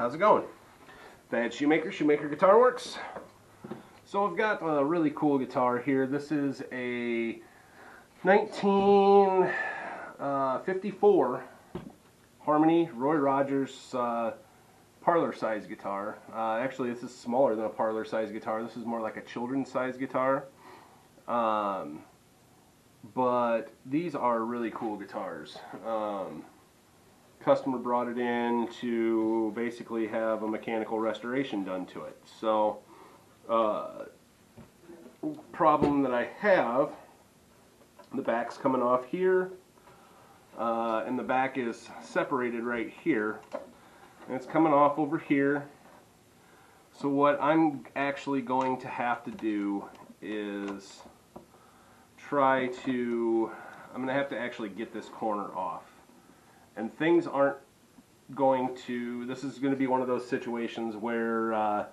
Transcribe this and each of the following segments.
how's it going? Thad Shoemaker, Shoemaker Guitar Works. So I've got a really cool guitar here. This is a 1954 Harmony Roy Rogers parlor size guitar. Actually, this is smaller than a parlor size guitar. This is more like a children's size guitar. But these are really cool guitars. Customer brought it in to basically have a mechanical restoration done to it. So, problem that I have, the back's coming off here, and the back is separated right here, and it's coming off over here. So what I'm actually going to have to do is I'm going to have to actually get this corner off. And things aren't going to, this is going to be one of those situations where I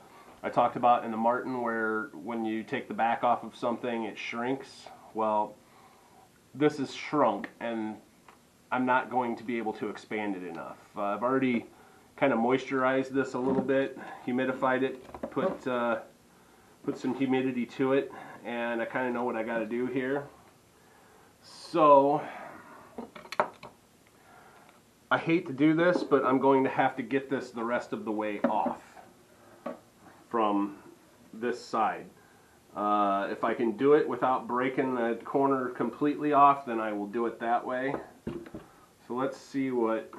talked about in the Martin, where when you take the back off of something it shrinks. Well, this is shrunk and I'm not going to be able to expand it enough. I've already kind of moisturized this a little bit, humidified it, put some humidity to it, and I kind of know what I got to do here. So I hate to do this, but I'm going to have to get this the rest of the way off from this side. If I can do it without breaking the corner completely off, then I will do it that way. So let's see what...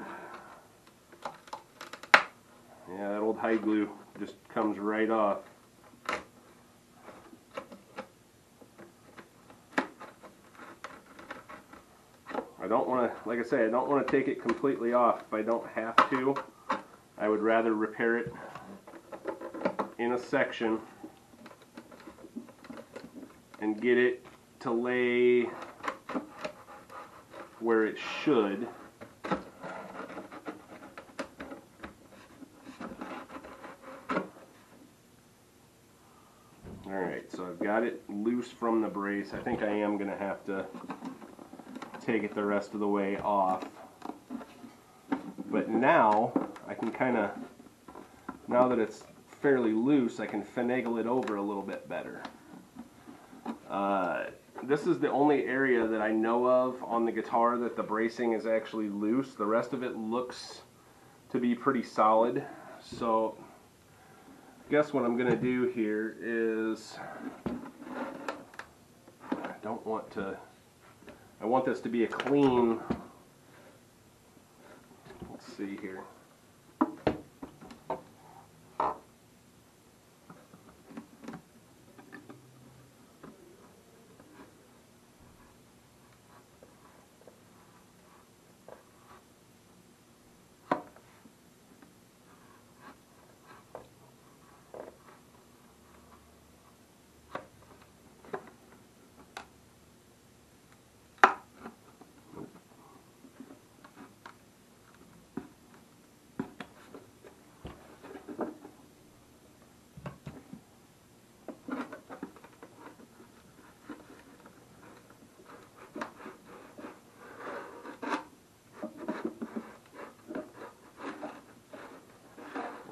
Yeah, that old hide glue just comes right off. I don't want to, like I say, I don't want to take it completely off if I don't have to. I would rather repair it in a section and get it to lay where it should. Alright, so I've got it loose from the brace. I think I am going to have to take it the rest of the way off. But now I can kind of, now that it's fairly loose, I can finagle it over a little bit better. This is the only area that I know of on the guitar that the bracing is actually loose. The rest of it looks to be pretty solid. So I guess what I'm going to do here is, I want this to be a clean, let's see here.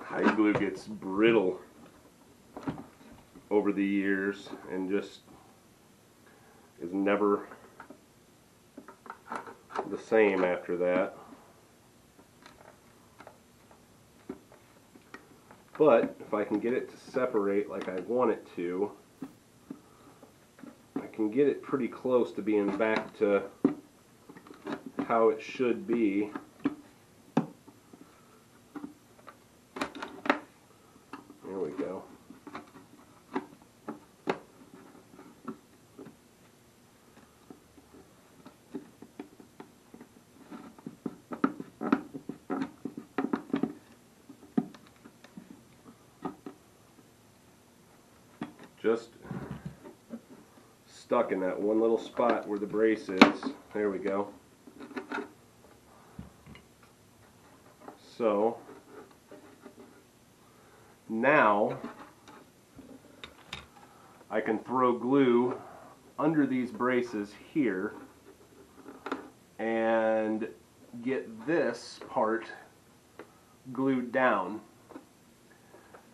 Hide glue gets brittle over the years and just is never the same after that. But if I can get it to separate like I want it to, I can get it pretty close to being back to how it should be. There we go. Just stuck in that one little spot where the brace is. There we go. So now I can throw glue under these braces here and get this part glued down.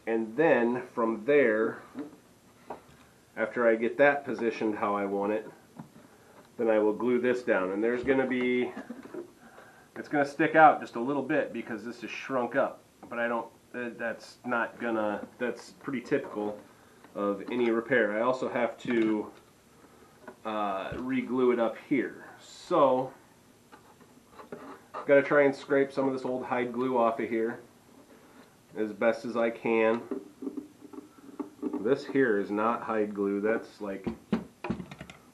And then from there, after I get that positioned how I want it, then I will glue this down. And there's going to be, it's going to stick out just a little bit because this is shrunk up. But I don't, that's not gonna, that's pretty typical of any repair. I also have to re-glue it up here. So, I've got to try and scrape some of this old hide glue off of here as best as I can. This here is not hide glue. That's like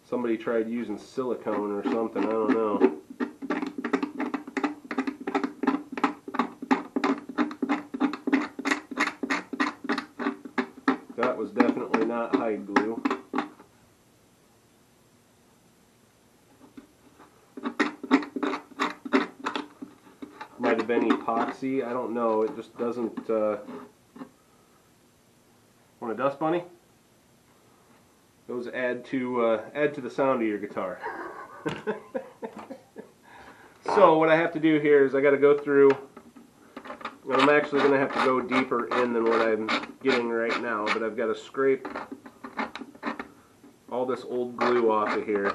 somebody tried using silicone or something. I don't know. That was definitely not hide glue. Might have been epoxy. I don't know. It just doesn't. Want a dust bunny? Those add to the sound of your guitar. So what I have to do here is I got to go through. I'm actually going to have to go deeper in than what I'm getting right now, but I've got to scrape all this old glue off of here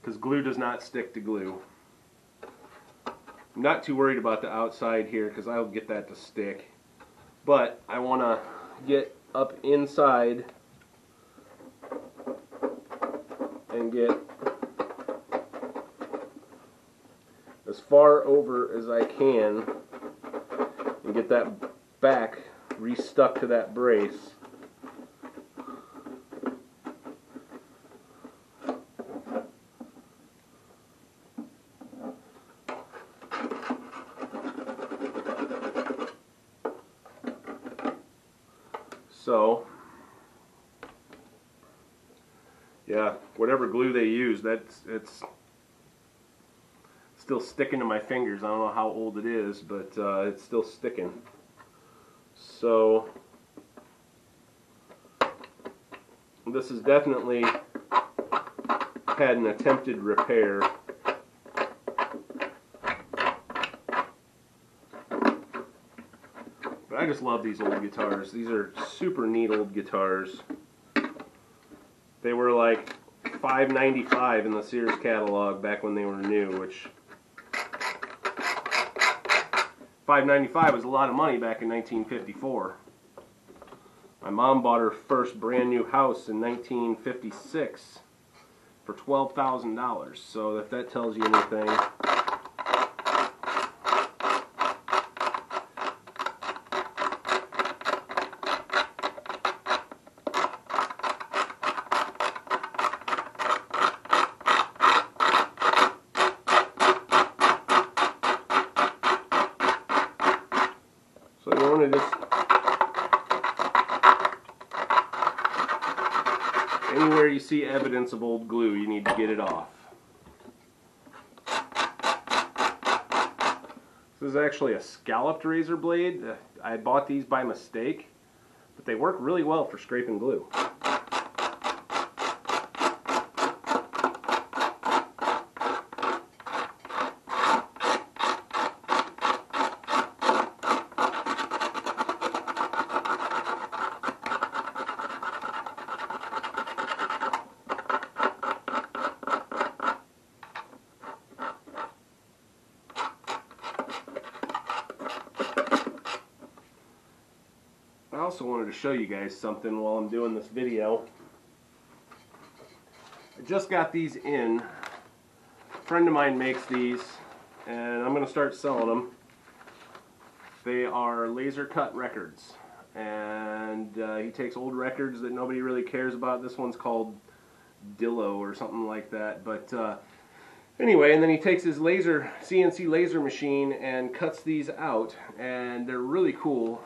because glue does not stick to glue. I'm not too worried about the outside here because I'll get that to stick, but I want to get up inside and get as far over as I can and get that back restuck to that brace. So, yeah, whatever glue they use, it's still sticking to my fingers. I don't know how old it is, but it's still sticking. So, this has definitely had an attempted repair. But I just love these old guitars. These are super neat old guitars. They were like $5.95 in the Sears catalog back when they were new, which $5.95 was a lot of money back in 1954. My mom bought her first brand new house in 1956 for $12,000. So if that tells you anything. So you want to just, anywhere you see evidence of old glue, you need to get it off. This is actually a scalloped razor blade. I bought these by mistake, but they work really well for scraping glue. I also wanted to show you guys something while I'm doing this video. I just got these in. A friend of mine makes these, and I'm going to start selling them. They are laser cut records, and he takes old records that nobody really cares about. This one's called Dillo or something like that, but anyway, and then he takes his CNC laser machine and cuts these out, and they're really cool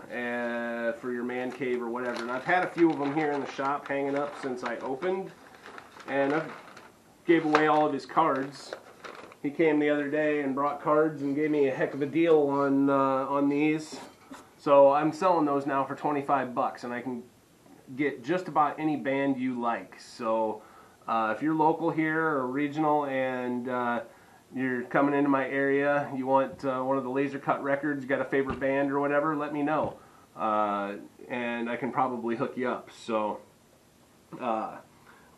for your man cave or whatever. And I've had a few of them here in the shop hanging up since I opened, and I gave away all of his cards. He came the other day and brought cards and gave me a heck of a deal on these. So I'm selling those now for 25 bucks, and I can get just about any band you like. So if you're local here or regional and you're coming into my area, you want one of the laser cut records, you got a favorite band or whatever, let me know. and I can probably hook you up. So I'm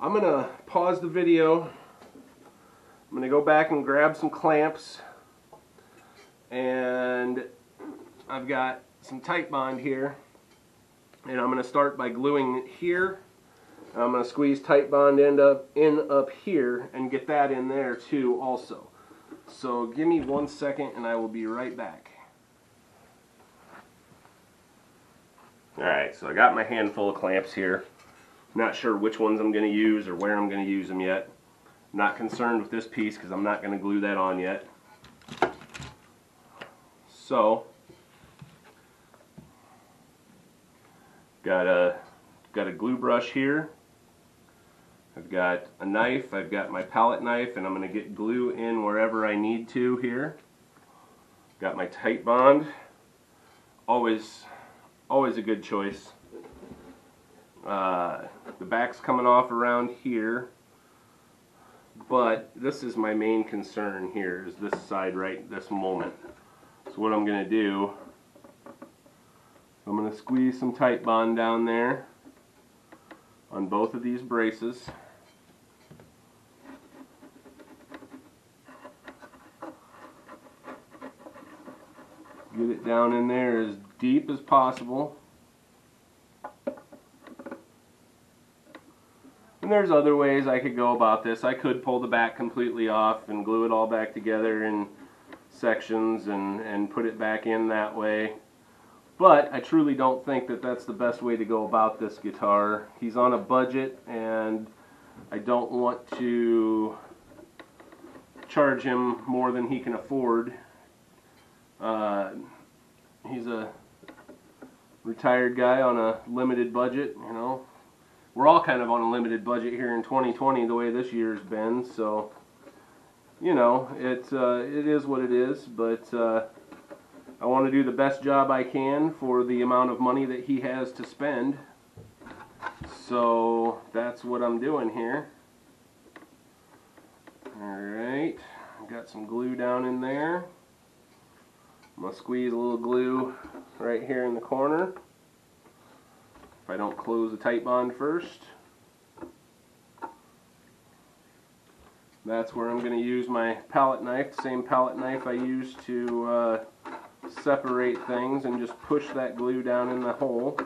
gonna pause the video. I'm gonna go back and grab some clamps, and I've got some Titebond here, and I'm gonna start by gluing it here. And I'm gonna squeeze Titebond in up here and get that in there too also. So give me 1 second and I will be right back. Alright, so I got my handful of clamps here. Not sure which ones I'm going to use or where I'm going to use them yet. Not concerned with this piece because I'm not going to glue that on yet. So, got a glue brush here. I've got a knife, I've got my palette knife, and I'm going to get glue in wherever I need to here. Got my Titebond. Always a good choice. The back's coming off around here, but this is my main concern here, is this side right this moment. So what I'm going to do, I'm going to squeeze some Titebond down there on both of these braces. Get it down in there as deep as possible. And there's other ways I could go about this. I could pull the back completely off and glue it all back together in sections and put it back in that way. But I truly don't think that that's the best way to go about this guitar. He's on a budget, and I don't want to charge him more than he can afford. He's a retired guy on a limited budget, you know. We're all kind of on a limited budget here in 2020, the way this year's been, so, you know, it is what it is, but I want to do the best job I can for the amount of money that he has to spend. So that's what I'm doing here. Alright, got some glue down in there. I'm going to squeeze a little glue right here in the corner if I don't close the Titebond first. That's where I'm going to use my palette knife, the same palette knife I use to separate things, and just push that glue down in the hole.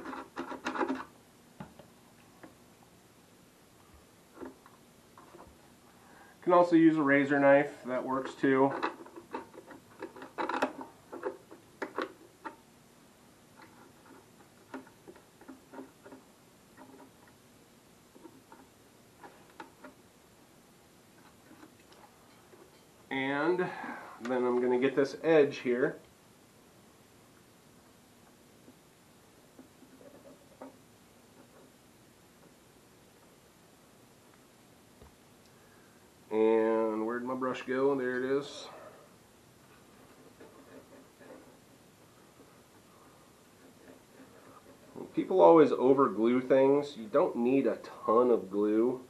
You can also use a razor knife, that works too. And then I'm going to get this edge here. And where'd my brush go? There it is. People always over glue things. You don't need a ton of glue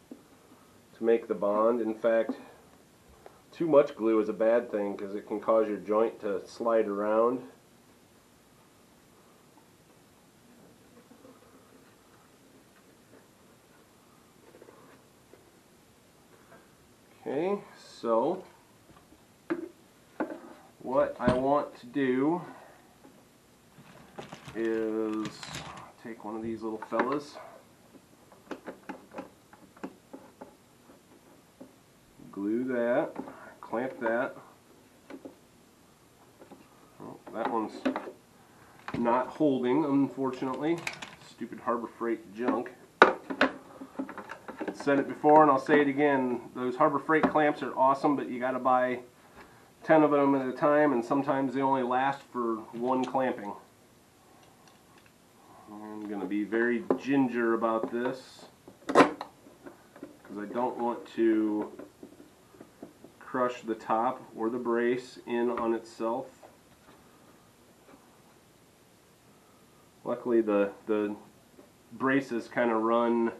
to make the bond. In fact, too much glue is a bad thing because it can cause your joint to slide around. Okay, so what I want to do is take one of these little fellas, glue that, clamp that. Oh, that one's not holding, unfortunately. Stupid Harbor Freight junk. I've said it before and I'll say it again, those Harbor Freight clamps are awesome, but you gotta buy 10 of them at a time, and sometimes they only last for one clamping. I'm going to be very ginger about this because I don't want to crush the top or the brace in on itself. Luckily the braces kind of run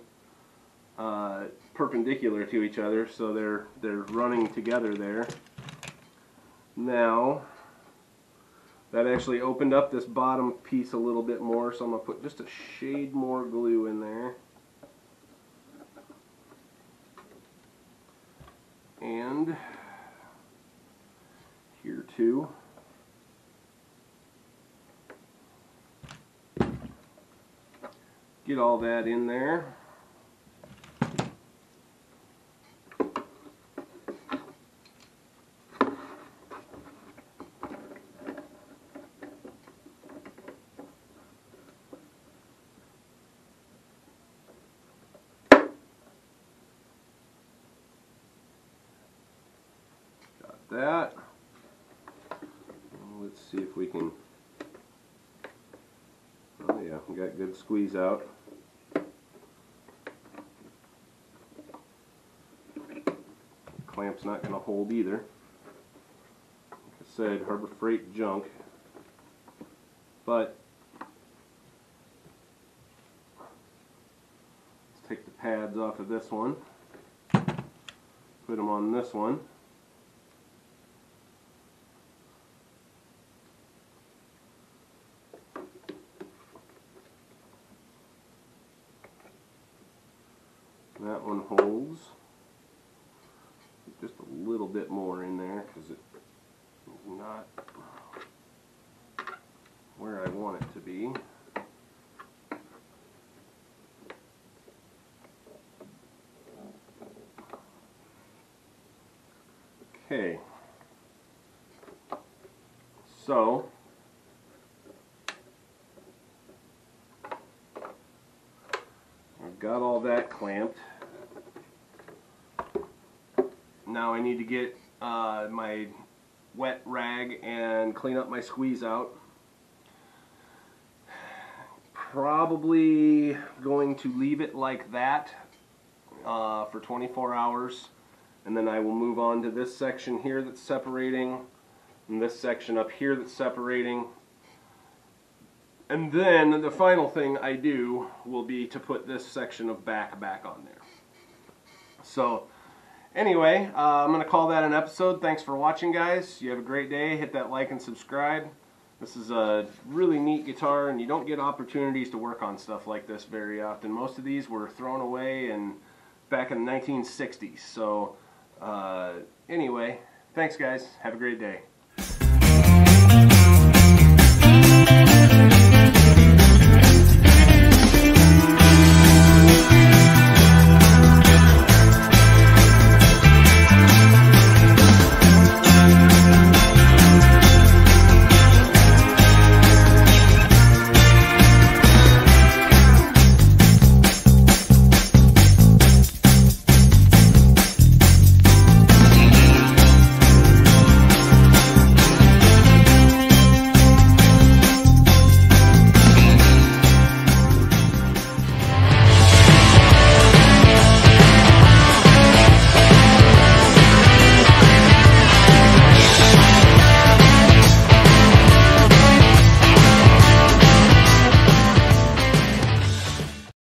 perpendicular to each other, so they're running together there. Now That actually opened up this bottom piece a little bit more, so I'm going to put just a shade more glue in there. And here too. Get all that in there. That. Let's see if we can. Oh yeah, we got good squeeze out. Clamp's not going to hold either. Like I said, Harbor Freight junk. But let's take the pads off of this one. Put them on this one. That one holds. Just a little bit more in there because it's not where I want it to be. Okay. So I've got all that clamped. Now I need to get my wet rag and clean up my squeeze out. Probably going to leave it like that for 24 hours, and then I will move on to this section here that's separating and this section up here that's separating. And then the final thing I do will be to put this section of back on there. So anyway, I'm going to call that an episode. Thanks for watching, guys. You have a great day. Hit that like and subscribe. This is a really neat guitar, and you don't get opportunities to work on stuff like this very often. Most of these were thrown away back in the 1960s. So anyway, thanks, guys. Have a great day.